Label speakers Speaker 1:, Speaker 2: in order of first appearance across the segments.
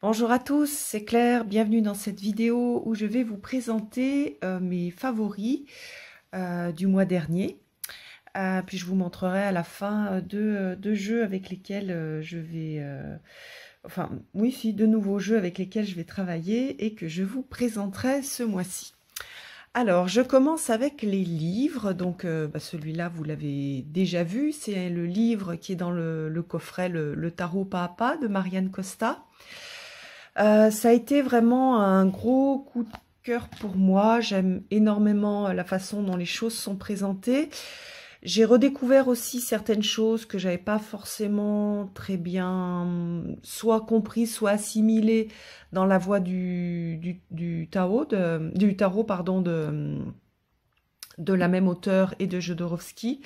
Speaker 1: Bonjour à tous, c'est Claire, bienvenue dans cette vidéo où je vais vous présenter mes favoris du mois dernier. Puis je vous montrerai à la fin deux jeux avec lesquels je vais... enfin, oui, si, de nouveaux jeux avec lesquels je vais travailler et que je vous présenterai ce mois-ci. Alors, je commence avec les livres. Donc, celui-là, vous l'avez déjà vu. C'est le livre qui est dans le coffret, le Tarot pas à pas de Marianne Costa. Ça a été vraiment un gros coup de cœur pour moi. J'aime énormément la façon dont les choses sont présentées. J'ai redécouvert aussi certaines choses que j'avais pas forcément très bien soit compris, soit assimilées dans la voie du tarot, pardon, de la même auteure et de Jodorowsky.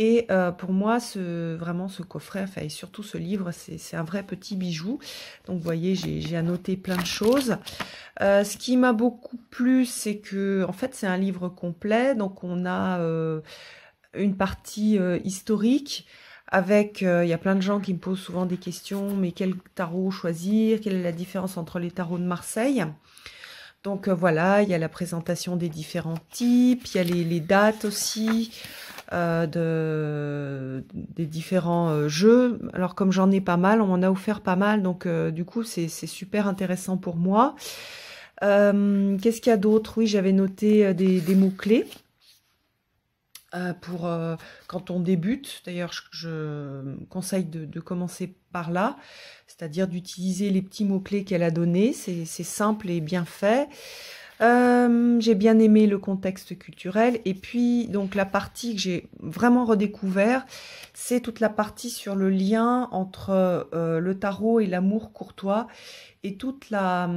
Speaker 1: Et pour moi, vraiment ce coffret, enfin, et surtout ce livre, c'est un vrai petit bijou. Donc vous voyez, j'ai annoté plein de choses. Ce qui m'a beaucoup plu, c'est que en fait c'est un livre complet. Donc on a une partie historique avec, il y a plein de gens qui me posent souvent des questions, mais quel tarot choisir? Quelle est la différence entre les tarots de Marseille? Donc voilà, il y a la présentation des différents types, il y a les dates aussi des différents jeux. Alors comme j'en ai pas mal, on m'en a offert pas mal, donc du coup c'est super intéressant pour moi. Qu'est-ce qu'il y a d'autre? Oui, j'avais noté des mots-clés. Pour quand on débute, d'ailleurs je conseille de commencer par là, c'est-à-dire d'utiliser les petits mots-clés qu'elle a donnés, c'est simple et bien fait. J'ai bien aimé le contexte culturel, et puis donc la partie que j'ai vraiment redécouvert, c'est toute la partie sur le lien entre le tarot et l'amour courtois, et toute la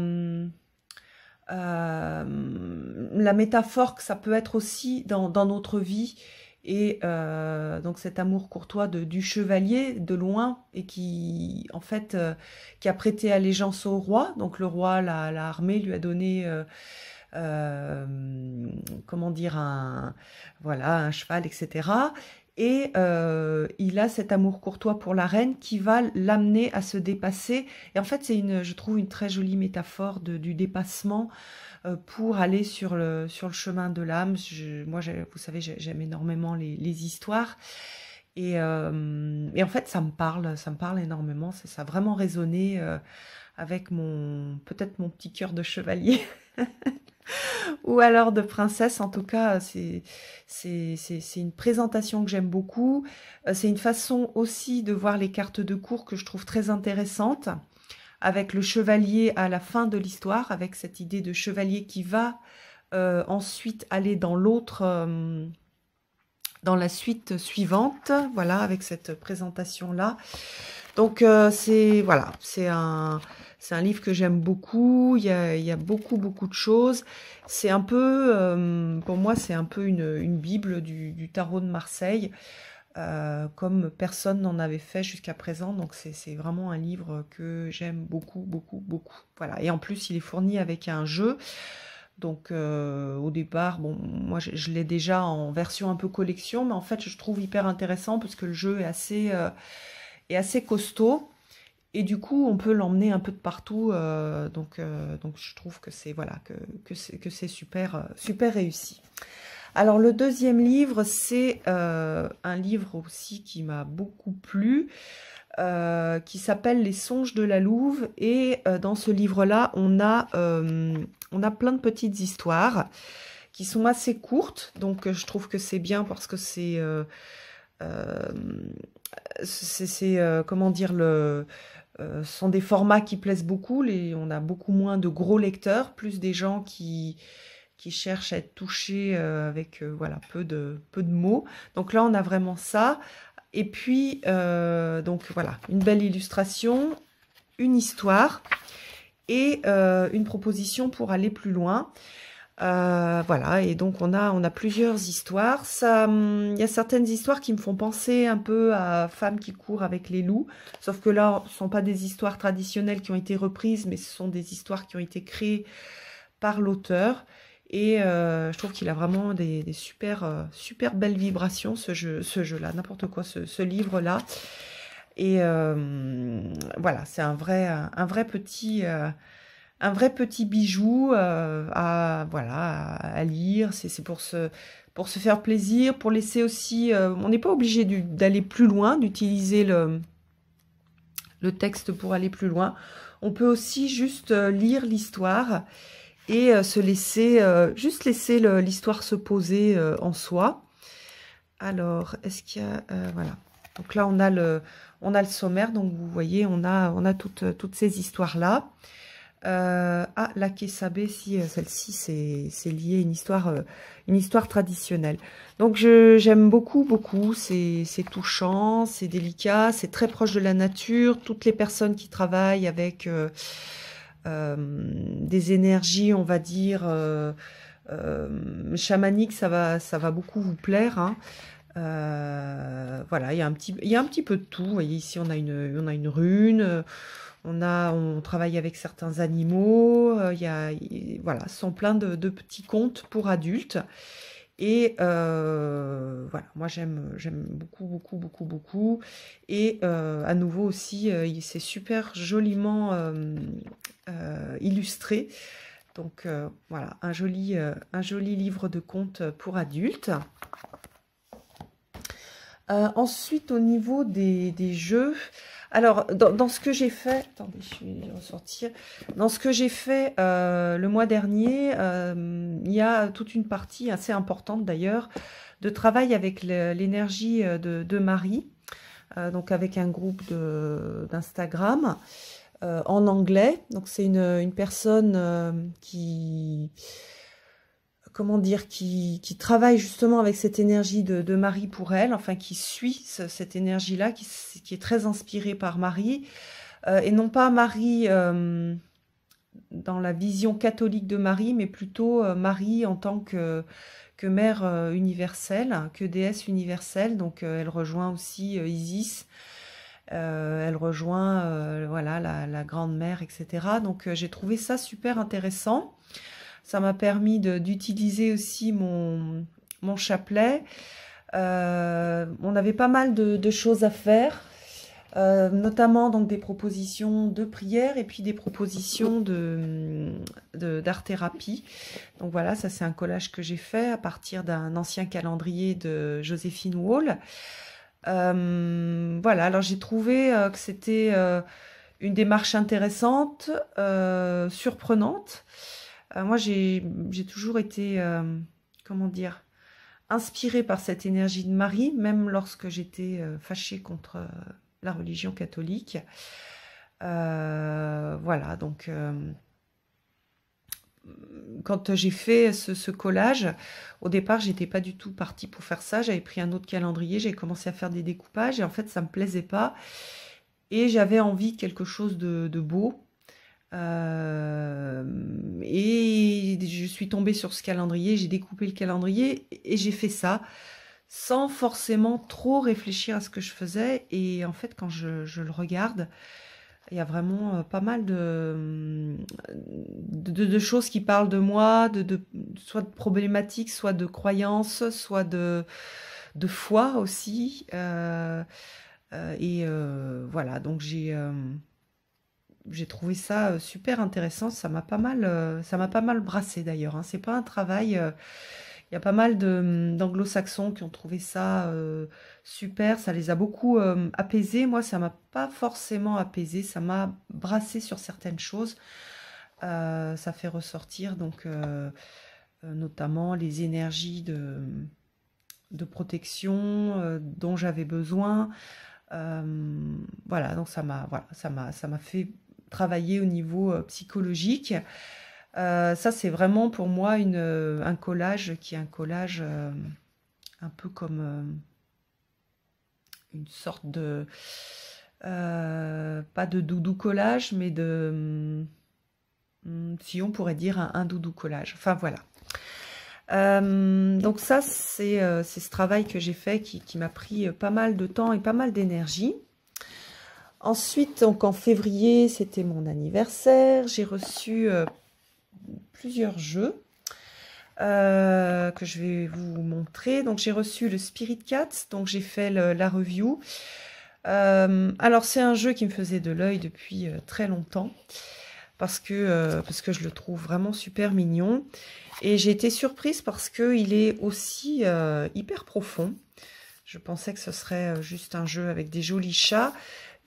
Speaker 1: métaphore que ça peut être aussi dans notre vie, et donc cet amour courtois du chevalier de loin, et qui en fait qui a prêté allégeance au roi. Donc le roi l'a armé, lui a donné comment dire, voilà, un cheval, etc. Et il a cet amour courtois pour la reine qui va l'amener à se dépasser. Et en fait, je trouve, une très jolie métaphore du dépassement pour aller sur le chemin de l'âme. Moi, vous savez, j'aime énormément les histoires. Et en fait, ça me parle énormément. Ça a vraiment résonné avec peut-être mon petit cœur de chevalier. Ou alors de princesse. En tout cas, c'est une présentation que j'aime beaucoup. C'est une façon aussi de voir les cartes de cour que je trouve très intéressante, avec le chevalier à la fin de l'histoire, avec cette idée de chevalier qui va ensuite aller dans dans la suite suivante, voilà, avec cette présentation-là. Donc voilà, c'est un livre que j'aime beaucoup. Il y a beaucoup de choses. C'est un peu, pour moi, c'est un peu une bible du tarot de Marseille, comme personne n'en avait fait jusqu'à présent. Donc c'est vraiment un livre que j'aime beaucoup. Voilà. Et en plus, il est fourni avec un jeu. Donc au départ, bon, moi je l'ai déjà en version un peu collection, mais en fait je trouve hyper intéressant parce que le jeu est assez costaud. Et du coup, on peut l'emmener un peu de partout, donc je trouve que c'est voilà, que c'est super réussi. Alors le deuxième livre, c'est un livre aussi qui m'a beaucoup plu, qui s'appelle Les Songes de la Louve. Et dans ce livre-là, on a plein de petites histoires qui sont assez courtes, donc je trouve que c'est bien parce que c'est comment dire, sont des formats qui plaisent beaucoup. On a beaucoup moins de gros lecteurs, plus des gens qui cherchent à être touchés avec voilà, peu de mots. Donc là, on a vraiment ça. Et puis, donc voilà, une belle illustration, une histoire et une proposition pour aller plus loin. Voilà, et donc on a plusieurs histoires. Il y a certaines histoires qui me font penser un peu à Femmes qui courent avec les loups, sauf que là, ce ne sont pas des histoires traditionnelles qui ont été reprises, mais ce sont des histoires qui ont été créées par l'auteur. Et je trouve qu'il a vraiment des super belles vibrations, ce jeu-là, n'importe quoi, ce livre-là. Et voilà, c'est un vrai petit bijou voilà, à lire. C'est pour se faire plaisir, pour laisser aussi... on n'est pas obligé d'aller plus loin, d'utiliser le texte pour aller plus loin. On peut aussi juste lire l'histoire et se laisser, juste laisser l'histoire se poser en soi. Alors, est-ce qu'il y a... voilà. Donc là, on a le sommaire. Donc, vous voyez, on a toutes ces histoires-là. Ah, la Kessabe, si celle-ci, c'est lié à une histoire traditionnelle. Donc, j'aime beaucoup, beaucoup. C'est touchant, c'est délicat, c'est très proche de la nature. Toutes les personnes qui travaillent avec des énergies, on va dire, chamaniques, ça va beaucoup vous plaire, hein. Voilà, il y a un petit peu de tout. Vous voyez, ici, on a une rune. On travaille avec certains animaux, voilà, ce sont plein de petits contes pour adultes. Et voilà, moi j'aime beaucoup, beaucoup, beaucoup, beaucoup. Et à nouveau aussi, c'est super joliment illustré. Donc voilà, un joli livre de contes pour adultes. Ensuite, au niveau des jeux... Alors, dans ce que j'ai fait, attendez, je vais ressortir. Dans ce que j'ai fait le mois dernier, il y a toute une partie assez importante d'ailleurs de travail avec l'énergie de Marie, donc avec un groupe d'Instagram en anglais. Donc c'est une personne comment dire, qui travaille justement avec cette énergie de Marie pour elle, enfin qui suit cette énergie-là, qui est très inspirée par Marie, et non pas Marie dans la vision catholique de Marie, mais plutôt Marie en tant que mère universelle, que déesse universelle. Donc elle rejoint aussi Isis, elle rejoint voilà, la grande mère, etc. Donc j'ai trouvé ça super intéressant. Ça m'a permis d'utiliser aussi mon chapelet. On avait pas mal de choses à faire, notamment donc des propositions de prière et puis des propositions d'art-thérapie. Donc voilà, ça c'est un collage que j'ai fait à partir d'un ancien calendrier de Joséphine Wall. Voilà, alors j'ai trouvé que c'était une démarche intéressante, surprenante. Moi, j'ai toujours été, comment dire, inspirée par cette énergie de Marie, même lorsque j'étais fâchée contre la religion catholique. Voilà, donc quand j'ai fait ce collage, au départ, j'étais pas du tout partie pour faire ça. J'avais pris un autre calendrier, j'ai commencé à faire des découpages et en fait, ça me plaisait pas. Et j'avais envie de quelque chose de beau. Et je suis tombée sur ce calendrier, j'ai découpé le calendrier et j'ai fait ça sans forcément trop réfléchir à ce que je faisais. Et en fait, quand je le regarde, il y a vraiment pas mal de choses qui parlent de moi, soit de problématiques, soit de croyances, soit de foi aussi. Voilà, donc j'ai trouvé ça super intéressant. Ça m'a pas mal brassé d'ailleurs, hein. C'est pas un travail. Il y a pas mal d'anglo-saxons qui ont trouvé ça super. Ça les a beaucoup apaisés. Moi, ça m'a pas forcément apaisé. Ça m'a brassé sur certaines choses. Ça fait ressortir donc notamment les énergies de protection dont j'avais besoin. Voilà, donc ça m'a fait travailler au niveau psychologique. Ça, c'est vraiment pour moi un collage qui est un collage un peu comme une sorte de... pas de doudou collage, mais si on pourrait dire un doudou collage. Enfin, voilà. Donc ça, c'est ce travail que j'ai fait qui m'a pris pas mal de temps et pas mal d'énergie. Ensuite, donc en février, c'était mon anniversaire. J'ai reçu plusieurs jeux que je vais vous montrer. Donc j'ai reçu le Spirit Cats, donc j'ai fait la review. Alors c'est un jeu qui me faisait de l'œil depuis très longtemps parce que je le trouve vraiment super mignon et j'ai été surprise parce qu'il est aussi hyper profond. Je pensais que ce serait juste un jeu avec des jolis chats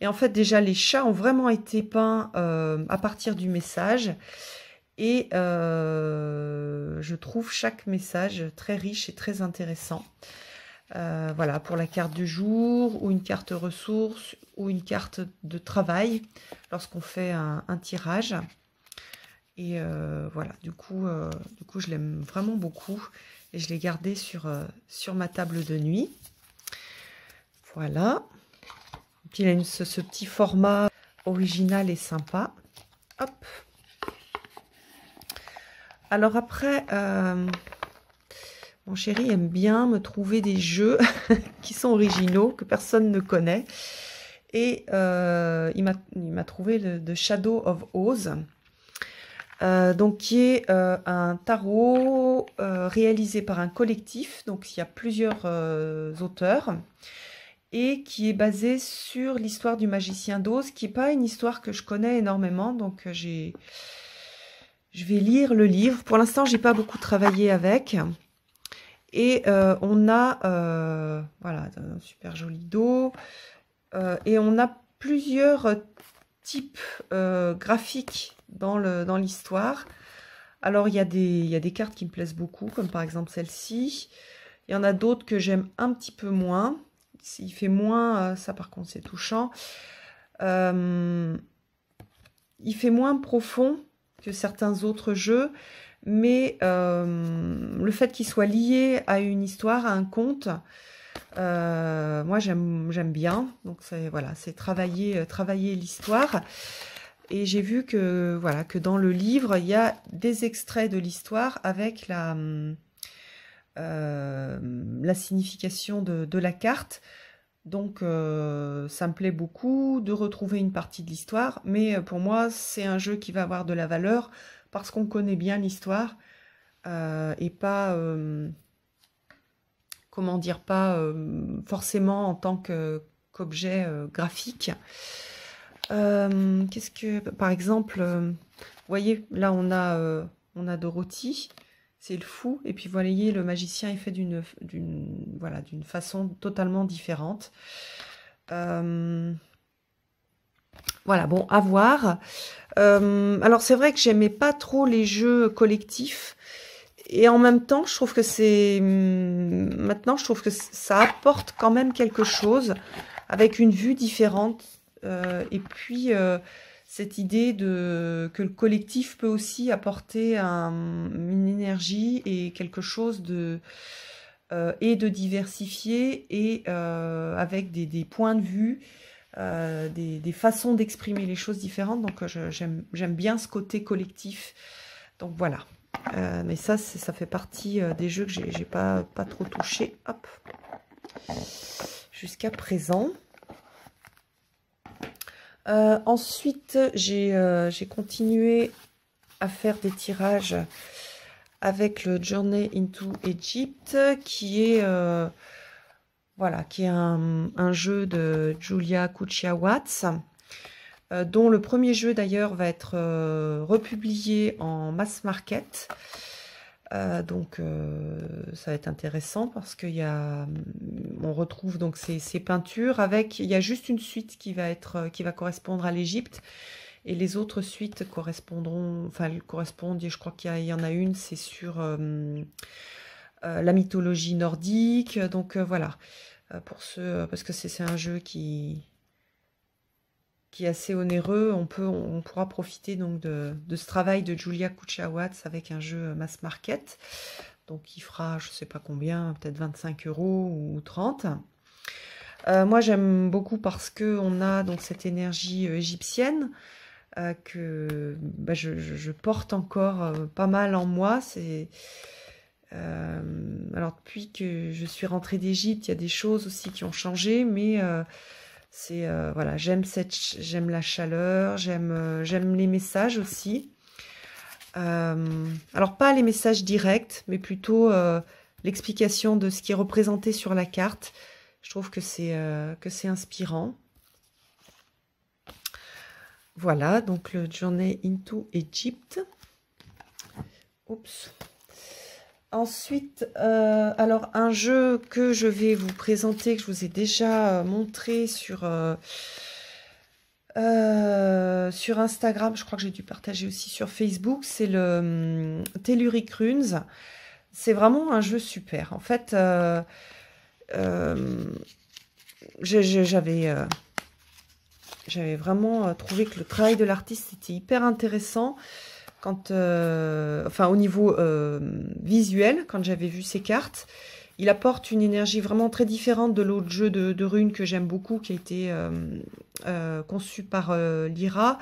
Speaker 1: et en fait déjà les chats ont vraiment été peints à partir du message et je trouve chaque message très riche et très intéressant. Voilà, pour la carte du jour, ou une carte ressources, ou une carte de travail, lorsqu'on fait un tirage. Et voilà, du coup, je l'aime vraiment beaucoup. Et je l'ai gardé sur ma table de nuit. Voilà. Et puis il a ce petit format original et sympa. Hop. Alors après... mon chéri aime bien me trouver des jeux qui sont originaux, que personne ne connaît. Et il m'a trouvé The Shadow of Oz, donc qui est un tarot réalisé par un collectif. Donc il y a plusieurs auteurs. Et qui est basé sur l'histoire du magicien d'Oz, qui n'est pas une histoire que je connais énormément. Donc je vais lire le livre. Pour l'instant, je n'ai pas beaucoup travaillé avec. Et on a, voilà, un super joli dos. Et on a plusieurs types graphiques dans l'histoire. Alors, il y a des cartes qui me plaisent beaucoup, comme par exemple celle-ci. Il y en a d'autres que j'aime un petit peu moins. Il fait moins, ça par contre c'est touchant. Il fait moins profond que certains autres jeux. Mais le fait qu'il soit lié à une histoire, à un conte, moi j'aime bien. Donc voilà, c'est travailler l'histoire. Et j'ai vu que voilà que dans le livre il y a des extraits de l'histoire avec la signification de la carte. Donc ça me plaît beaucoup de retrouver une partie de l'histoire. Mais pour moi c'est un jeu qui va avoir de la valeur parce qu'on connaît bien l'histoire et pas, comment dire, pas forcément en tant qu'objet graphique. Qu'est-ce que, par exemple, vous voyez, là on a Dorothy, c'est le fou, et puis vous voyez, le magicien est fait voilà, d'une façon totalement différente. Voilà, bon, à voir. Alors c'est vrai que j'aimais pas trop les jeux collectifs et en même temps je trouve que maintenant je trouve que ça apporte quand même quelque chose avec une vue différente et puis cette idée que le collectif peut aussi apporter une énergie et quelque chose et de diversifié et avec des points de vue, des façons d'exprimer les choses différentes. Donc j'aime bien ce côté collectif. Donc voilà. Mais ça fait partie des jeux que j'ai pas trop touché. Hop. Jusqu'à présent. Ensuite, j'ai continué à faire des tirages avec le Journey into Egypt, qui est voilà, qui est un jeu de Julia Kuchia-Watts, dont le premier jeu d'ailleurs va être republié en mass market. Donc ça va être intéressant parce on retrouve donc ces peintures avec, il y a juste une suite qui va correspondre à l'Égypte et les autres suites correspondent, je crois qu'il y en a une, c'est sur la mythologie nordique. Donc voilà, parce que c'est un jeu qui est assez onéreux, on pourra profiter donc de ce travail de Julia Kuchia-Watts avec un jeu mass market. Donc il fera, je ne sais pas combien, peut-être 25 € ou 30. Moi j'aime beaucoup parce qu'on a donc cette énergie égyptienne que je porte encore pas mal en moi. Alors depuis que je suis rentrée d'Égypte, il y a des choses aussi qui ont changé, mais voilà, j'aime la chaleur, j'aime les messages aussi. Alors pas les messages directs, mais plutôt l'explication de ce qui est représenté sur la carte. Je trouve que c'est inspirant. Voilà, donc le Journey into Egypt. Oups. Ensuite, alors un jeu que je vais vous présenter, que je vous ai déjà montré sur Instagram, je crois que j'ai dû partager aussi sur Facebook, c'est le Telluric Runes. C'est vraiment un jeu super. En fait, j'avais vraiment trouvé que le travail de l'artiste était hyper intéressant. Quand, enfin, au niveau visuel, quand j'avais vu ces cartes, il apporte une énergie vraiment très différente de l'autre jeu de runes que j'aime beaucoup, qui a été conçu par Lyra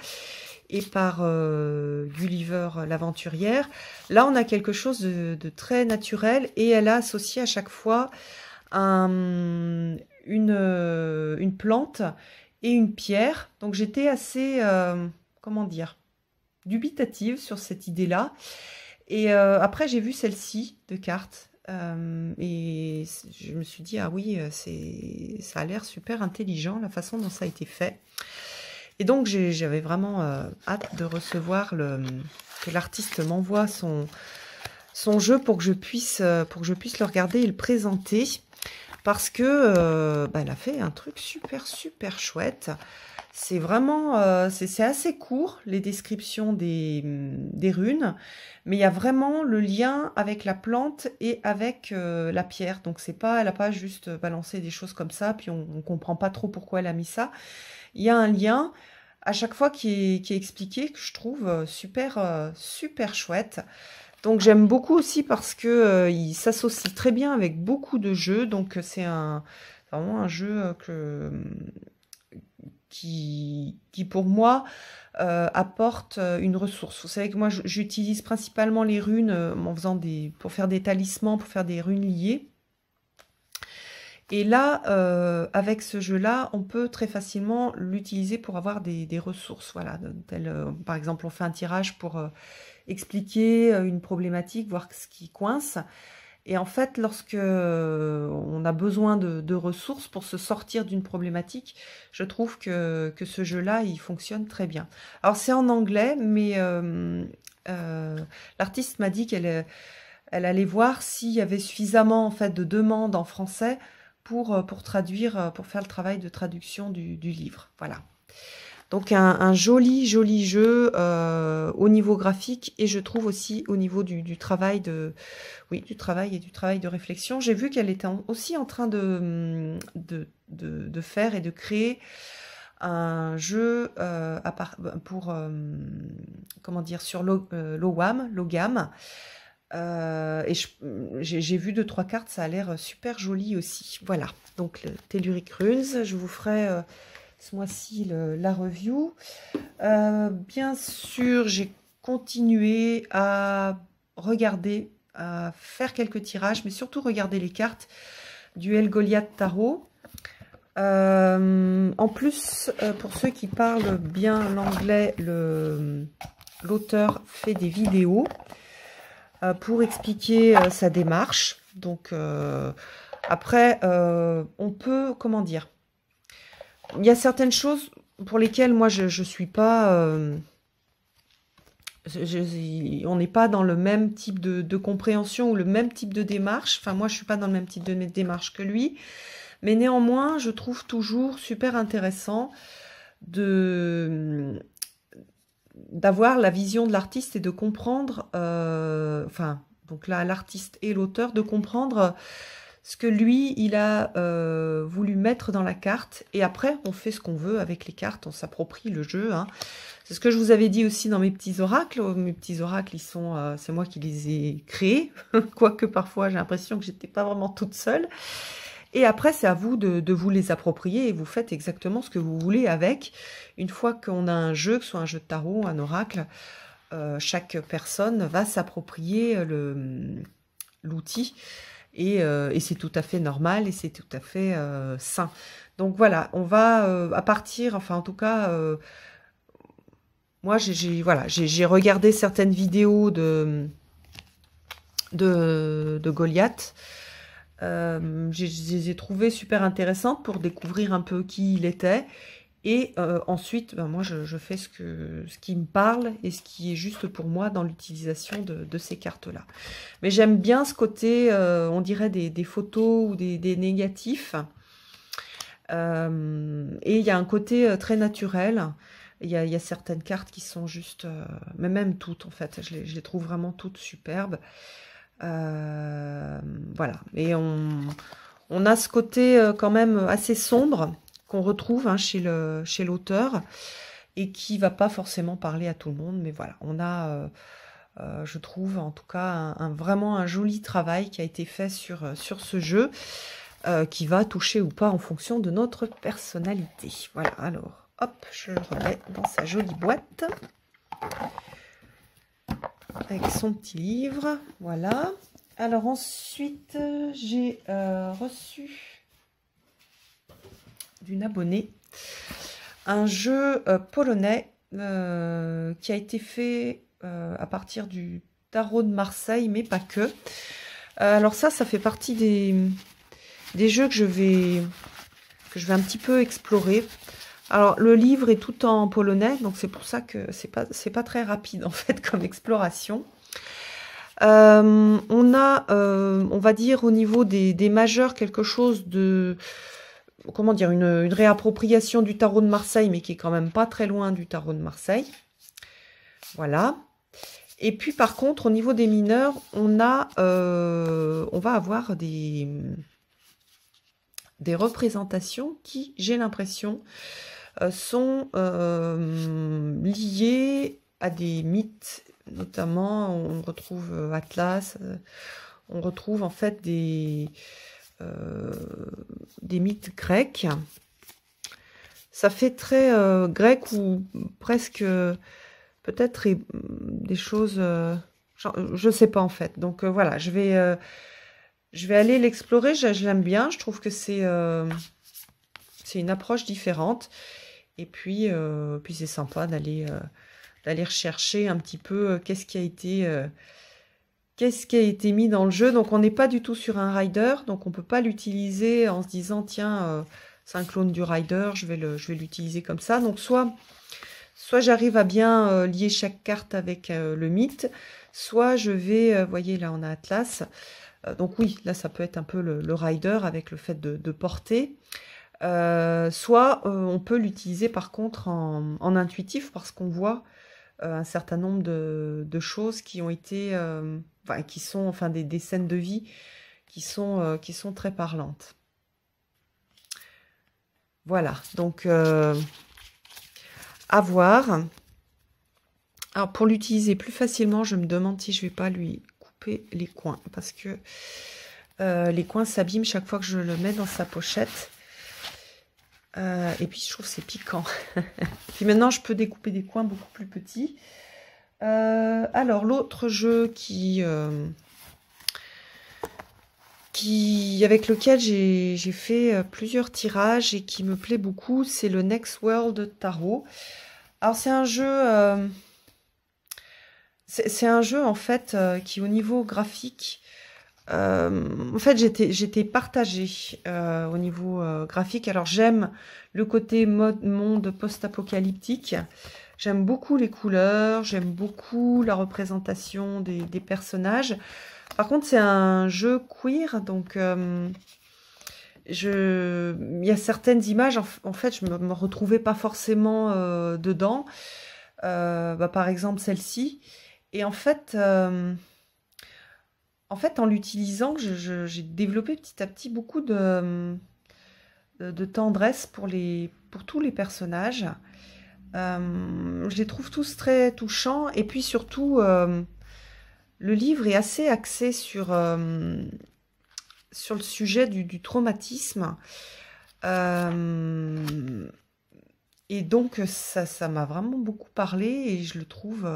Speaker 1: et par Gulliver l'aventurière. Là, on a quelque chose de très naturel et elle a associé à chaque fois une plante et une pierre. Donc, j'étais assez, comment dire, dubitative sur cette idée-là. Et après, j'ai vu celle-ci de cartes. Et je me suis dit, ah oui, ça a l'air super intelligent, la façon dont ça a été fait. Et donc, j'avais vraiment hâte de recevoir que l'artiste m'envoie son jeu pour que je puisse le regarder et le présenter. Parce que elle a fait un truc super, super chouette. C'est vraiment, c'est assez court, les descriptions des runes, mais il y a vraiment le lien avec la plante et avec la pierre. Donc, elle n'a pas juste balancé des choses comme ça, puis on ne comprend pas trop pourquoi elle a mis ça. Il y a un lien à chaque fois qui est expliqué, que je trouve super, super chouette. Donc, j'aime beaucoup aussi parce que il s'associe très bien avec beaucoup de jeux. Donc, c'est vraiment un jeu qui pour moi apporte une ressource. Vous savez que moi j'utilise principalement les runes en faisant pour faire des talismans, pour faire des runes liées. Et là, avec ce jeu-là, on peut très facilement l'utiliser pour avoir des ressources. Voilà, par exemple, on fait un tirage pour expliquer une problématique, voir ce qui coince. Et en fait, lorsque on a besoin de ressources pour se sortir d'une problématique, je trouve que ce jeu-là, il fonctionne très bien. Alors, c'est en anglais, mais l'artiste m'a dit qu'elle allait voir s'il y avait suffisamment en fait, de demandes en français pour traduire, pour faire le travail de traduction du livre. Voilà. Donc un joli, joli jeu au niveau graphique et je trouve aussi au niveau du travail du travail de réflexion. J'ai vu qu'elle était aussi en train de faire et de créer un jeu comment dire, sur Logam. Et j'ai vu 2-3 cartes, ça a l'air super joli aussi. Voilà, donc le Telluric Runes, je vous ferai ce mois-ci la review. Bien sûr, j'ai continué à regarder, à faire quelques tirages, mais surtout regarder les cartes du El Goliath Tarot. En plus, pour ceux qui parlent bien l'anglais, l'auteur fait des vidéos pour expliquer sa démarche. Donc, après, on peut, comment dire, il y a certaines choses pour lesquelles moi je suis pas, on n'est pas dans le même type de compréhension ou le même type de démarche. Enfin, moi je suis pas dans le même type de démarche que lui, mais néanmoins je trouve toujours super intéressant d'avoir la vision de l'artiste et de comprendre, enfin, donc là l'artiste et l'auteur, de comprendre ce que lui, il a voulu mettre dans la carte. Et après, on fait ce qu'on veut avec les cartes, on s'approprie le jeu. Hein. C'est ce que je vous avais dit aussi dans mes petits oracles. Mes petits oracles, c'est moi qui les ai créés. Quoique parfois, j'ai l'impression que j'étais pas vraiment toute seule. Et après, c'est à vous de vous les approprier et vous faites exactement ce que vous voulez avec. Une fois qu'on a un jeu, que ce soit un jeu de tarot, un oracle, chaque personne va s'approprier l'outil. Et c'est tout à fait normal et c'est tout à fait sain. Donc voilà, on va à partir, enfin en tout cas, moi j'ai regardé certaines vidéos de Goliath. Je les ai trouvées super intéressantes pour découvrir un peu qui il était. Et ensuite, ben, moi, je fais ce qui me parle et ce qui est juste pour moi dans l'utilisation de ces cartes-là. Mais j'aime bien ce côté, on dirait des photos ou des négatifs. Et il y a un côté très naturel. Il y a certaines cartes qui sont juste, mais même toutes en fait, je les trouve vraiment toutes superbes. Voilà, et on a ce côté quand même assez sombre qu'on retrouve hein, chez l'auteur et qui va pas forcément parler à tout le monde, mais voilà, on a, je trouve en tout cas vraiment un joli travail qui a été fait sur ce jeu, qui va toucher ou pas en fonction de notre personnalité. Voilà, alors hop, je le remets dans sa jolie boîte avec son petit livre, voilà. Alors ensuite, j'ai reçu d'une abonnée un jeu polonais qui a été fait à partir du tarot de Marseille, mais pas que. Alors ça fait partie des jeux que je vais un petit peu explorer. Alors le livre est tout en polonais, donc c'est pour ça que c'est pas très rapide en fait comme exploration. On a, on va dire, au niveau des majeurs, quelque chose de, comment dire, une réappropriation du tarot de Marseille, mais qui est quand même pas très loin du tarot de Marseille. Voilà. Et puis, par contre, au niveau des mineurs, on va avoir des représentations qui, j'ai l'impression, sont liées à des mythes. Notamment, on retrouve Atlas, on retrouve en fait des mythes grecs. Ça fait très grec ou presque peut-être des choses, je sais pas en fait. Donc voilà, je vais aller l'explorer. Je l'aime bien. Je trouve que c'est une approche différente. Et puis c'est sympa d'aller rechercher un petit peu qu'est-ce qui a été mis dans le jeu. Donc on n'est pas du tout sur un rider, donc on peut pas l'utiliser en se disant tiens c'est un clone du rider, je vais l'utiliser comme ça. Donc soit j'arrive à bien lier chaque carte avec le mythe, soit je vais, voyez là on a Atlas, donc oui là ça peut être un peu le rider avec le fait de porter. Soit on peut l'utiliser par contre en intuitif parce qu'on voit un certain nombre de choses qui ont été, qui sont enfin des scènes de vie qui sont très parlantes. Voilà, donc à voir. Alors pour l'utiliser plus facilement, je me demande si je vais pas lui couper les coins parce que les coins s'abîment chaque fois que je le mets dans sa pochette. Et puis je trouve c'est piquant. Puis maintenant je peux découper des coins beaucoup plus petits. Alors l'autre jeu avec lequel j'ai fait plusieurs tirages et qui me plaît beaucoup, c'est le Next World Tarot. Alors c'est un jeu en fait qui au niveau graphique, en fait j'étais partagée au niveau graphique. Alors j'aime le côté monde post-apocalyptique, j'aime beaucoup les couleurs, j'aime beaucoup la représentation des personnages. Par contre c'est un jeu queer, donc il y a certaines images en fait je me retrouvais pas forcément dedans, par exemple celle-ci. Et en fait en l'utilisant, j'ai développé petit à petit beaucoup de tendresse pour tous les personnages. Je les trouve tous très touchants. Et puis surtout, le livre est assez axé sur le sujet du traumatisme. Et donc, ça m'a vraiment beaucoup parlé et je le trouve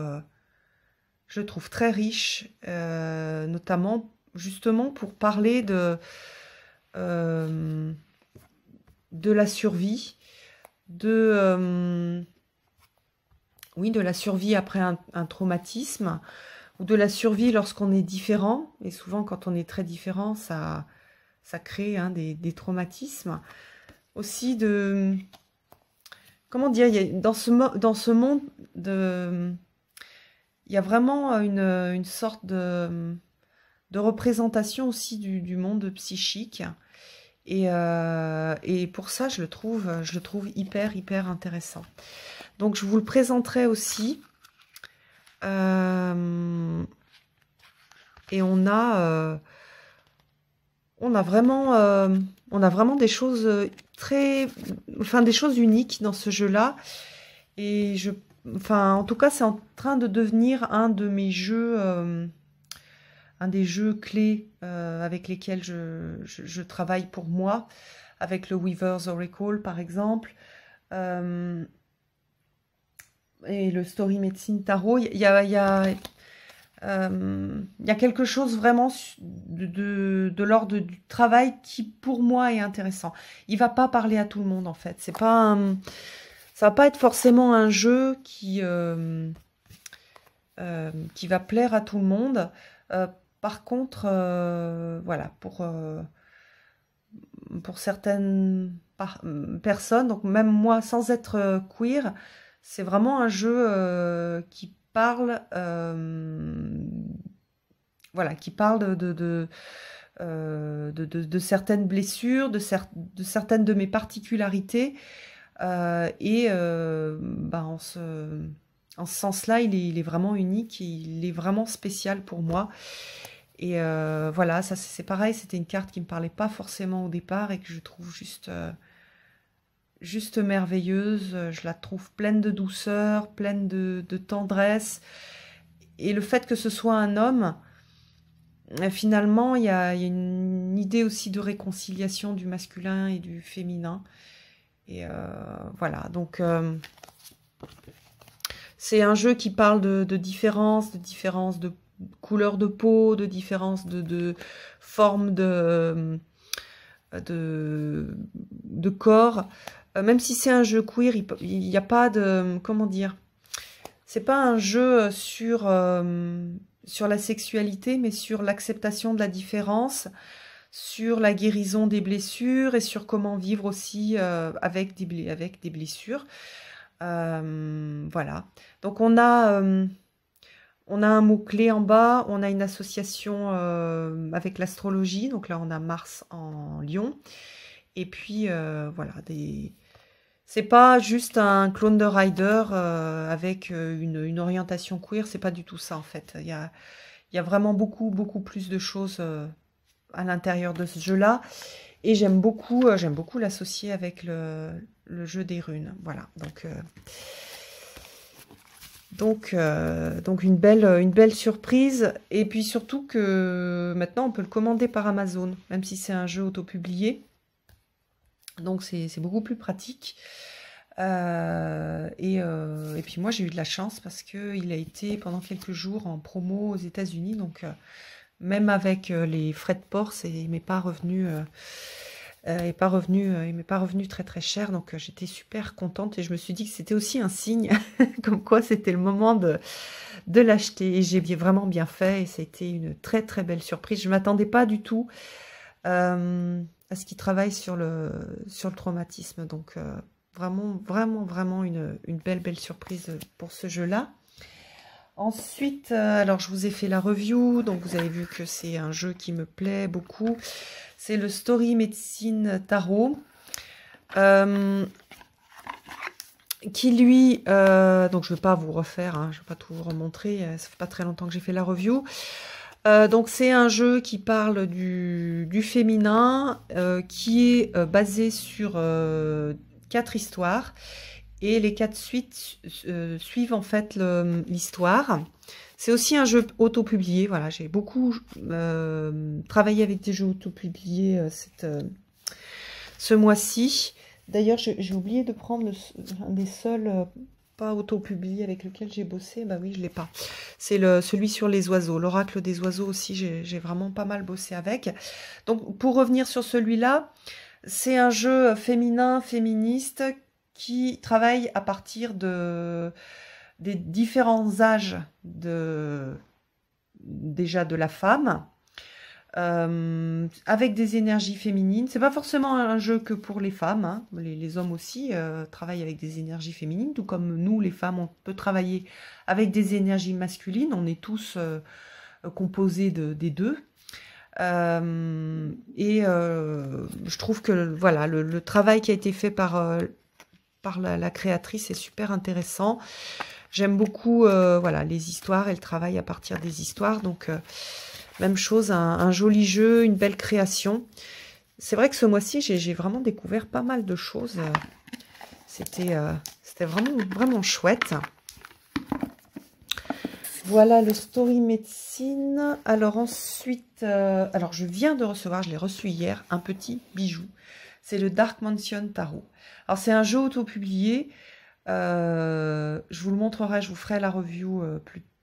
Speaker 1: très riche, notamment justement pour parler de la survie, de la survie après un traumatisme, ou de la survie lorsqu'on est différent. Et souvent, quand on est très différent, ça crée des traumatismes. Aussi comment dire, dans ce monde il y a vraiment une sorte de représentation aussi du monde psychique. Et pour ça, je le trouve hyper intéressant. Donc, je vous le présenterai aussi. Et on a vraiment des choses des choses uniques dans ce jeu-là. Et en tout cas, c'est en train de devenir un de mes jeux, un des jeux clés avec lesquels je travaille pour moi, avec le Weaver's Oracle par exemple, et le Story Medicine Tarot. Il y a quelque chose vraiment de l'ordre du travail qui pour moi est intéressant. Il va pas parler à tout le monde en fait. Ça va pas être forcément un jeu qui va plaire à tout le monde. Par contre, voilà, pour certaines personnes, donc même moi sans être queer, c'est vraiment un jeu qui parle, voilà, qui parle de certaines blessures, de certaines de mes particularités, en ce sens-là, il est vraiment unique, il est vraiment spécial pour moi. Et voilà, ça c'est pareil, c'était une carte qui me parlait pas forcément au départ et que je trouve juste merveilleuse. Je la trouve pleine de douceur, pleine de tendresse. Et le fait que ce soit un homme, finalement, il y a une idée aussi de réconciliation du masculin et du féminin. Et voilà, donc c'est un jeu qui parle de différences, de couleur de peau, de différence de forme de corps. Même si c'est un jeu queer, il n'y a pas de... Comment dire? C'est pas un jeu sur la sexualité, mais sur l'acceptation de la différence, sur la guérison des blessures et sur comment vivre aussi avec des blessures. Voilà. Donc on a un mot-clé en bas, on a une association avec l'astrologie, donc là on a Mars en Lion, et puis voilà, c'est pas juste un clone de Rider avec une orientation queer, c'est pas du tout ça en fait. Il y a vraiment beaucoup plus de choses à l'intérieur de ce jeu-là, et j'aime beaucoup l'associer avec le jeu des runes. Voilà, donc une belle surprise, et puis surtout que maintenant on peut le commander par Amazon, même si c'est un jeu autopublié, donc c'est beaucoup plus pratique. Et puis moi j'ai eu de la chance parce qu'il a été pendant quelques jours en promo aux États-Unis, donc même avec les frais de port, il m'est pas revenu. Il m'est pas revenu très cher, donc j'étais super contente et je me suis dit que c'était aussi un signe comme quoi c'était le moment de l'acheter, et j'ai vraiment bien fait, et c'était une très belle surprise. Je m'attendais pas du tout à ce qu'il travaille sur le traumatisme, donc vraiment une belle surprise pour ce jeu-là. Ensuite, alors je vous ai fait la review, donc vous avez vu que c'est un jeu qui me plaît beaucoup. C'est le Story Medicine Tarot, qui lui, donc je ne vais pas vous refaire, hein, je ne vais pas tout vous remontrer, ça fait pas très longtemps que j'ai fait la review. Donc c'est un jeu qui parle du féminin, qui est basé sur 4 histoires. Et les 4 suites suivent en fait l'histoire. C'est aussi un jeu auto-publié. Voilà, j'ai beaucoup travaillé avec des jeux auto-publiés ce mois-ci. D'ailleurs, j'ai oublié de prendre un des seuls pas auto-publiés avec lequel j'ai bossé. Bah oui, je ne l'ai pas. C'est celui sur les oiseaux. L'oracle des oiseaux aussi, j'ai vraiment pas mal bossé avec. Donc, pour revenir sur celui-là, c'est un jeu féminin, féministe, qui travaille à partir des différents âges déjà de la femme, avec des énergies féminines. C'est pas forcément un jeu que pour les femmes, hein. Les hommes aussi travaillent avec des énergies féminines, tout comme nous, les femmes, on peut travailler avec des énergies masculines. On est tous composés des deux. Je trouve que voilà, le travail qui a été fait par la créatrice est super intéressant. J'aime beaucoup voilà, les histoires et le travail à partir des histoires. Donc, même chose, un joli jeu, une belle création. C'est vrai que ce mois-ci, j'ai vraiment découvert pas mal de choses. C'était vraiment chouette. Voilà le Story Médecine. Alors ensuite, alors je viens de recevoir, je l'ai reçu hier, un petit bijou. C'est le Dark Mansion Tarot. Alors c'est un jeu auto-publié. Je vous le montrerai, je vous ferai la review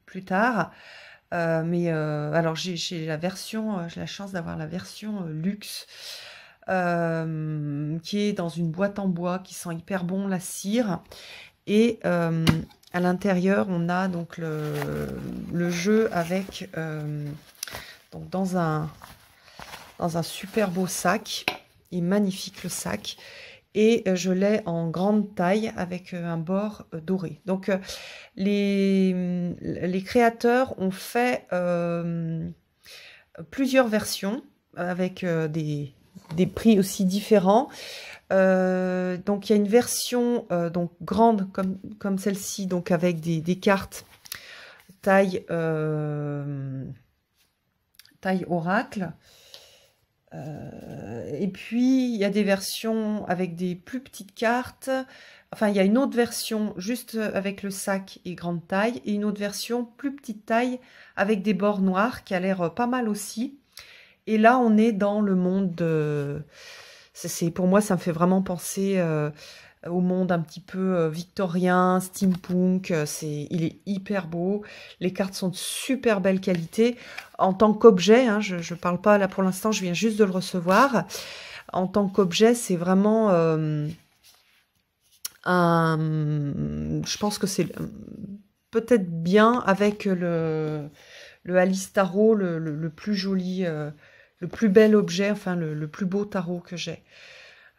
Speaker 1: plus tard. Alors j'ai la version, j'ai la chance d'avoir la version luxe qui est dans une boîte en bois qui sent hyper bon la cire. Et à l'intérieur, on a donc le jeu avec donc dans un super beau sac. Il est magnifique le sac. Et je l'ai en grande taille avec un bord doré. Donc les créateurs ont fait plusieurs versions avec des prix aussi différents. Donc il y a une version donc grande comme celle-ci, donc avec des cartes taille oracle. Et puis il y a des versions avec des plus petites cartes. Enfin, il y a une autre version juste avec le sac et grande taille, et une autre version plus petite taille avec des bords noirs qui a l'air pas mal aussi. Et là, on est dans le monde de... pour moi, ça me fait vraiment penser au monde un petit peu victorien, steampunk. Il est hyper beau. Les cartes sont de super belle qualité. En tant qu'objet, hein, je ne parle pas là pour l'instant, je viens juste de le recevoir. En tant qu'objet, c'est vraiment... je pense que c'est peut-être bien avec le Alice Tarot, le plus joli... le plus bel objet, enfin le plus beau tarot que j'ai.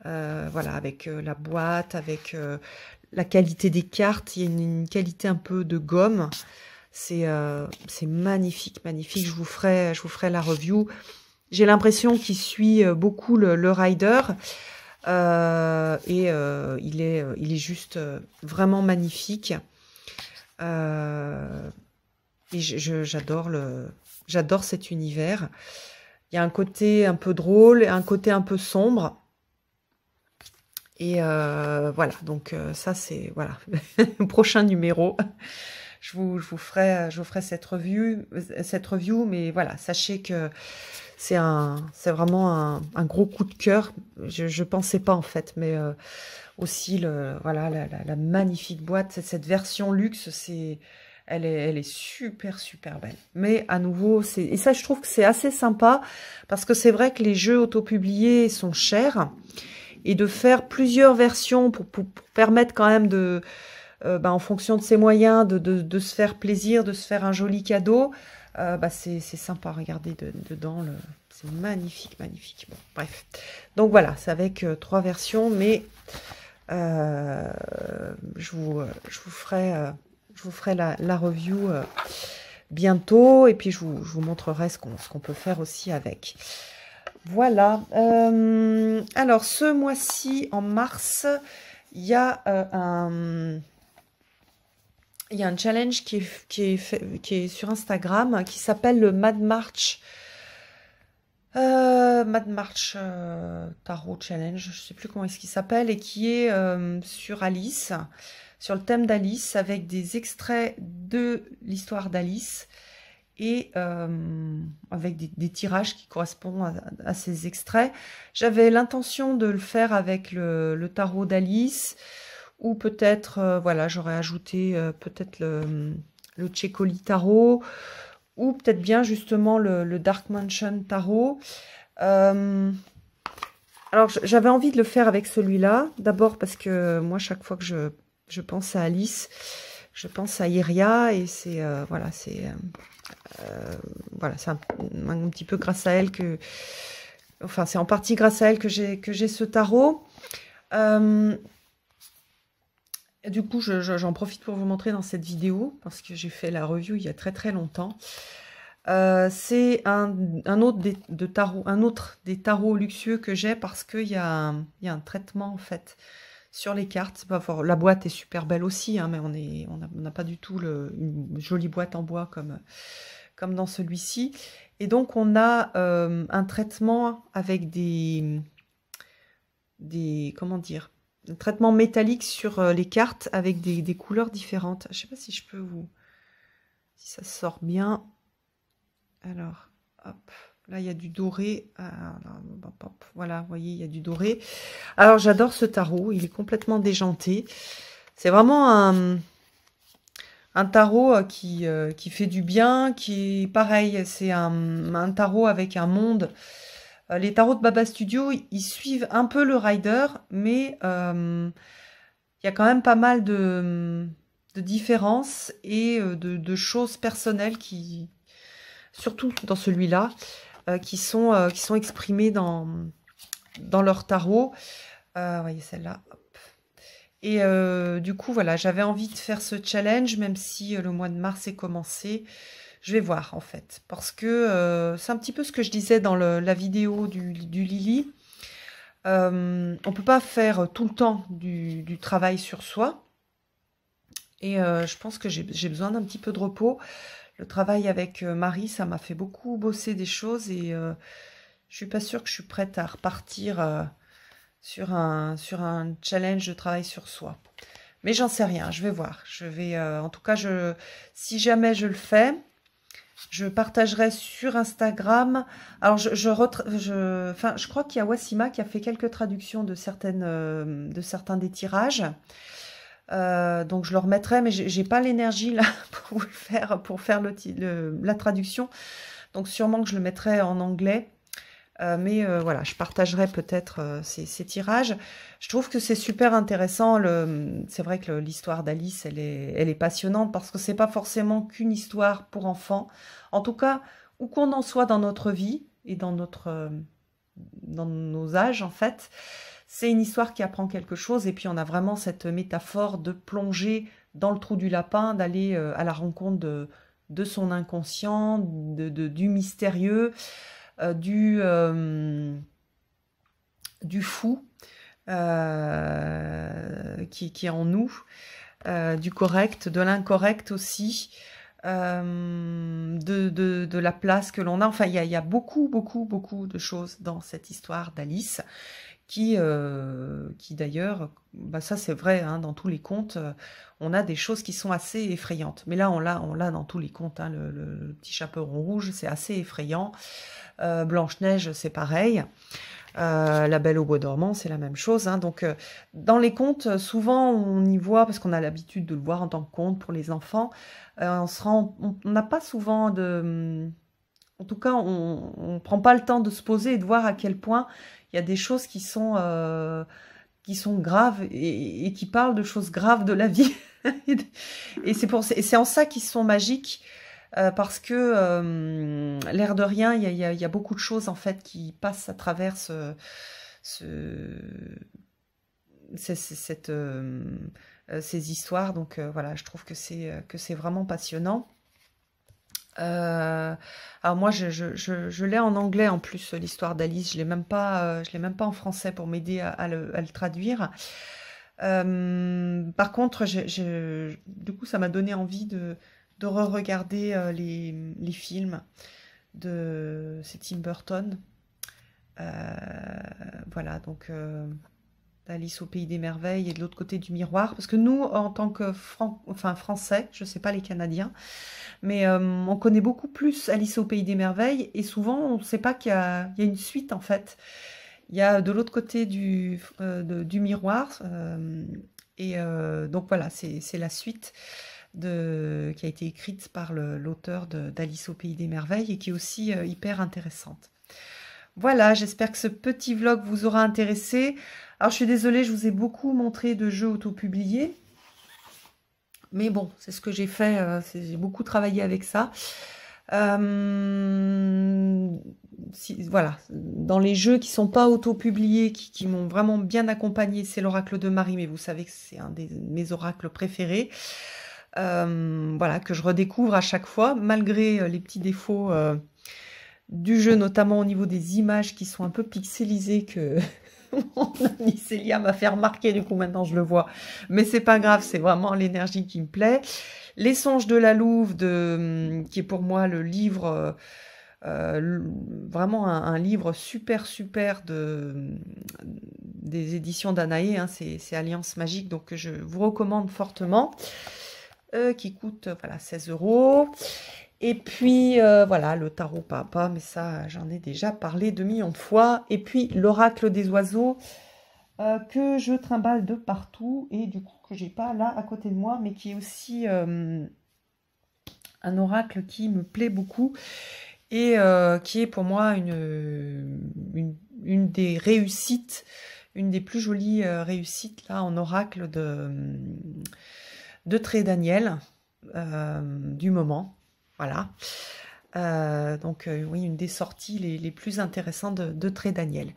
Speaker 1: Voilà, avec la boîte, avec la qualité des cartes. Il y a une qualité un peu de gomme. C'est magnifique, magnifique. Je vous ferai la review. J'ai l'impression qu'il suit beaucoup le rider. Il est juste vraiment magnifique. Et j'adore cet univers. Il y a un côté un peu drôle et un côté un peu sombre. Et voilà, donc ça c'est voilà le prochain numéro. Je vous ferai cette review, mais voilà, sachez que c'est vraiment un gros coup de cœur. Je pensais pas en fait, mais aussi voilà la magnifique boîte, cette version luxe, elle est super super belle. Mais à nouveau, et ça je trouve que c'est assez sympa parce que c'est vrai que les jeux autopubliés sont chers. Et de faire plusieurs versions pour permettre quand même de, en fonction de ses moyens, de se faire plaisir, de se faire un joli cadeau, c'est sympa. Regardez dedans, c'est magnifique, magnifique. Bon, bref. Donc voilà, c'est avec 3 versions, mais je vous ferai la review bientôt, et puis je vous montrerai ce qu'on peut faire aussi avec. Voilà. Alors, ce mois-ci, en mars, il y a un challenge qui est sur Instagram qui s'appelle le Mad March. Tarot Challenge, je ne sais plus comment est-ce qu'il s'appelle, et qui est sur Alice, sur le thème d'Alice, avec des extraits de l'histoire d'Alice. Et avec des tirages qui correspondent à ces extraits. J'avais l'intention de le faire avec le tarot d'Alice, ou peut-être, voilà, j'aurais ajouté peut-être le Cecoli Tarot, ou peut-être bien justement le Dark Mansion Tarot. Alors, j'avais envie de le faire avec celui-là, d'abord parce que moi, chaque fois que je pense à Alice, Je pense à Iria et c'est voilà, c'est un petit peu grâce à elle que, enfin c'est en partie grâce à elle que j'ai ce tarot. Du coup, j'en profite pour vous montrer dans cette vidéo parce que j'ai fait la review il y a très longtemps. C'est un autre des tarots luxueux que j'ai parce qu'il y a un traitement en fait sur les cartes. C'est pas fort. La boîte est super belle aussi, hein, mais on n'a pas du tout une jolie boîte en bois comme dans celui-ci. Et donc on a un traitement avec des comment dire, un traitement métallique sur les cartes avec des couleurs différentes. Je sais pas si je peux si ça sort bien. Alors, hop, là il y a du doré. Voilà, vous voyez, il y a du doré. Alors j'adore ce tarot, il est complètement déjanté. C'est vraiment un tarot qui fait du bien, qui est pareil, c'est un tarot avec un monde. Les tarots de Baba Studio, ils suivent un peu le rider, mais il y a quand même pas mal de différences et de choses personnelles qui, surtout dans celui-là, qui sont exprimées dans leur tarot. Voyez celle-là. Et du coup, voilà, j'avais envie de faire ce challenge, même si le mois de mars est commencé. Je vais voir, en fait. Parce que c'est un petit peu ce que je disais dans la vidéo du Lily. On ne peut pas faire tout le temps du travail sur soi. Et je pense que j'ai besoin d'un petit peu de repos. Le travail avec Marie, ça m'a fait beaucoup bosser des choses. Et je suis pas sûre que je suis prête à repartir sur un challenge de travail sur soi. Mais j'en sais rien, je vais voir. Je vais, en tout cas, si jamais je le fais, je partagerai sur Instagram. Alors, je crois qu'il y a Wassima qui a fait quelques traductions de certains des tirages. Donc, je le remettrai, mais j'ai pas l'énergie là pour faire la traduction. Donc, sûrement que je le mettrai en anglais. Mais voilà, je partagerai peut-être ces tirages. Je trouve que c'est super intéressant. C'est vrai que l'histoire d'Alice, elle est passionnante parce que c'est pas forcément qu'une histoire pour enfants. En tout cas, où qu'on en soit dans notre vie et dans nos âges, en fait, c'est une histoire qui apprend quelque chose. Et puis, on a vraiment cette métaphore de plonger dans le trou du lapin, d'aller à la rencontre de son inconscient, du mystérieux. Du fou qui est en nous, du correct, de l'incorrect aussi, de la place que l'on a. Enfin, il y a beaucoup de choses dans cette histoire d'Alice qui d'ailleurs, bah ça c'est vrai, hein, dans tous les contes, on a des choses qui sont assez effrayantes. Mais là, on l'a dans tous les contes, hein, le petit chaperon rouge, c'est assez effrayant. Blanche-Neige, c'est pareil. La Belle au bois dormant, c'est la même chose. Hein. Donc, dans les contes, souvent, on y voit, parce qu'on a l'habitude de le voir en tant que conte pour les enfants, on n'a pas souvent de... En tout cas, on prend pas le temps de se poser et de voir à quel point il y a des choses qui sont graves et qui parlent de choses graves de la vie. Et c'est en ça qu'ils sont magiques. Parce que l'air de rien, il y a beaucoup de choses en fait qui passent à travers ces histoires. Donc voilà, je trouve que c'est vraiment passionnant. Alors moi, je l'ai en anglais en plus, l'histoire d'Alice. Je l'ai même pas en français pour m'aider à le traduire. Par contre, du coup, ça m'a donné envie de re-regarder les films c'est Tim Burton. Voilà, donc Alice au pays des merveilles et de l'autre côté du miroir. Parce que nous, en tant que Français, je ne sais pas les Canadiens, mais on connaît beaucoup plus Alice au pays des merveilles et souvent, on ne sait pas qu'il y a une suite en fait. Il y a de l'autre côté du miroir. Donc voilà, c'est la suite qui a été écrite par l'auteur d'Alice au pays des merveilles et qui est aussi hyper intéressante. Voilà, j'espère que ce petit vlog vous aura intéressé. Alors je suis désolée, je vous ai beaucoup montré de jeux auto-publiés. Mais bon, c'est ce que j'ai fait, j'ai beaucoup travaillé avec ça. Voilà, dans les jeux qui sont pas auto-publiés, qui m'ont vraiment bien accompagné, c'est l'oracle de Marie, mais vous savez que c'est un de mes oracles préférés. Voilà, que je redécouvre à chaque fois, malgré les petits défauts du jeu, notamment au niveau des images qui sont un peu pixelisées, que mon amie Célia m'a fait remarquer, du coup maintenant je le vois. Mais c'est pas grave, c'est vraiment l'énergie qui me plaît. Les songes de la Louve, qui est pour moi le livre, vraiment un livre super des éditions d'Anaé, hein, c'est Alliance Magique, donc je vous recommande fortement, qui coûte voilà, 16 €. Et puis, voilà, le tarot papa, mais ça, j'en ai déjà parlé 2 millions de fois. Et puis, l'oracle des oiseaux, que je trimballe de partout, et du coup, que j'ai pas là à côté de moi, mais qui est aussi un oracle qui me plaît beaucoup, et qui est pour moi une des réussites, une des plus jolies réussites, là, en oracle de Très Daniel, du moment. Voilà. Donc oui, une des sorties les plus intéressantes de Très Daniel.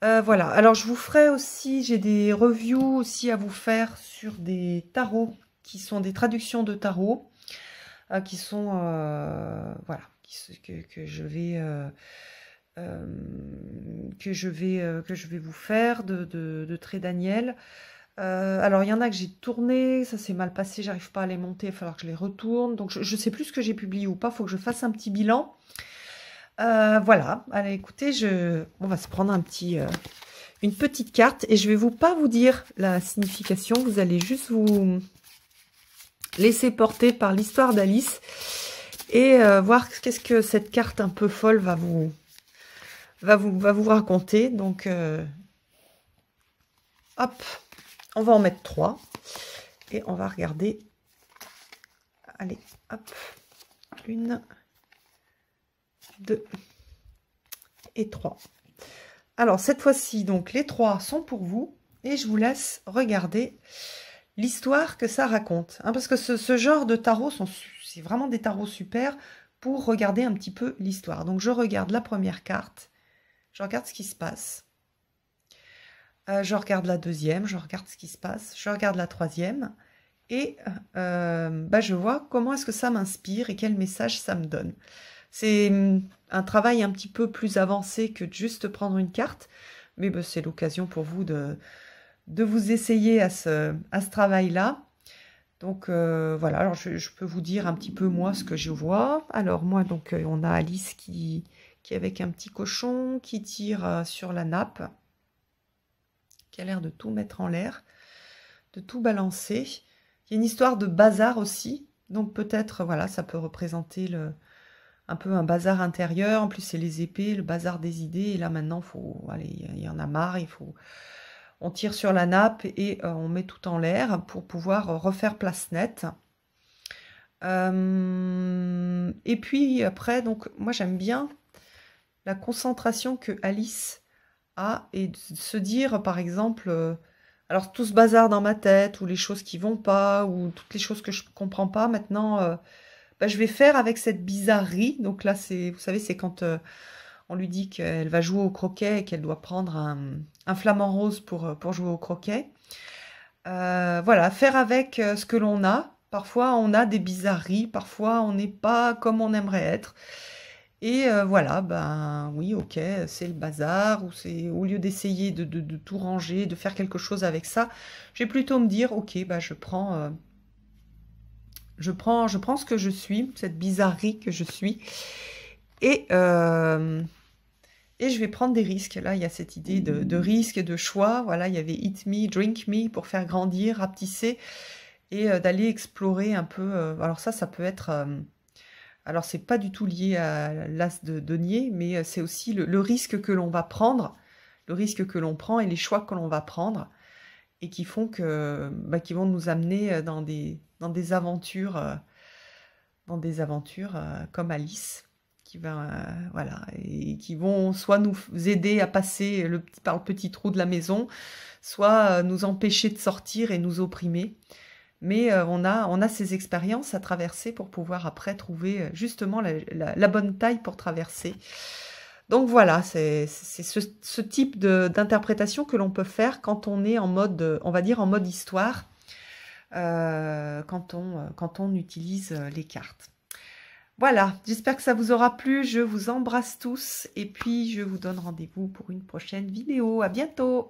Speaker 1: Voilà. Alors je vous ferai aussi, j'ai des reviews aussi à vous faire sur des tarots qui sont des traductions de tarots, qui sont voilà, que je vais vous faire de Très Daniel. Alors, il y en a que j'ai tourné, ça s'est mal passé, j'arrive pas à les monter, il va falloir que je les retourne. Donc, je sais plus ce que j'ai publié ou pas, il faut que je fasse un petit bilan. Voilà, allez, écoutez, on va se prendre une petite carte et je vais pas vous dire la signification, vous allez juste vous laisser porter par l'histoire d'Alice et voir qu'est-ce que cette carte un peu folle va vous raconter. Donc, hop. On va en mettre 3 et on va regarder. Allez, hop. 1, 2 et 3. Alors, cette fois-ci, donc, les 3 sont pour vous et je vous laisse regarder l'histoire que ça raconte. Hein, parce que ce genre de tarot, c'est vraiment des tarots super pour regarder un petit peu l'histoire. Donc, je regarde la première carte, je regarde ce qui se passe. Je regarde la deuxième, je regarde ce qui se passe, je regarde la troisième, et je vois comment est-ce que ça m'inspire et quel message ça me donne. C'est un travail un petit peu plus avancé que de juste prendre une carte, mais c'est l'occasion pour vous de vous essayer à ce travail-là. Donc voilà, alors je peux vous dire un petit peu moi ce que je vois. Alors moi, donc on a Alice qui est avec un petit cochon, qui tire sur la nappe, qui a l'air de tout mettre en l'air, de tout balancer. Il y a une histoire de bazar aussi, donc peut-être, voilà, ça peut représenter un peu un bazar intérieur. En plus, c'est les épées, le bazar des idées, et là maintenant, il y en a marre, on tire sur la nappe et on met tout en l'air pour pouvoir refaire place nette. Et puis après, donc moi j'aime bien la concentration que Alice et de se dire, par exemple, alors tout ce bazar dans ma tête, ou les choses qui vont pas, ou toutes les choses que je comprends pas, maintenant, je vais faire avec cette bizarrerie. Donc là, vous savez, c'est quand on lui dit qu'elle va jouer au croquet et qu'elle doit prendre un flamant rose pour jouer au croquet. Voilà, faire avec ce que l'on a. Parfois, on a des bizarreries, parfois, on n'est pas comme on aimerait être. Et voilà, oui, ok, c'est le bazar, ou au lieu d'essayer de tout ranger, de faire quelque chose avec ça, je vais plutôt me dire, ok, je prends ce que je suis, cette bizarrerie que je suis, et je vais prendre des risques. Là, il y a cette idée de risque et de choix. Voilà, il y avait Eat Me, Drink Me pour faire grandir, rapetisser, et d'aller explorer un peu. Alors ça peut être... alors, c'est pas du tout lié à l'as de denier, mais c'est aussi le risque que l'on va prendre, le risque que l'on prend et les choix que l'on va prendre, et qui font qui vont nous amener dans des aventures, comme Alice, voilà, et qui vont soit nous aider à passer par le petit trou de la maison, soit nous empêcher de sortir et nous opprimer. mais on a ces expériences à traverser pour pouvoir après trouver justement la bonne taille pour traverser. Donc voilà, c'est ce type d'interprétation que l'on peut faire quand on est en mode, on va dire en mode histoire, quand on utilise les cartes. Voilà, j'espère que ça vous aura plu, je vous embrasse tous et puis je vous donne rendez-vous pour une prochaine vidéo. À bientôt!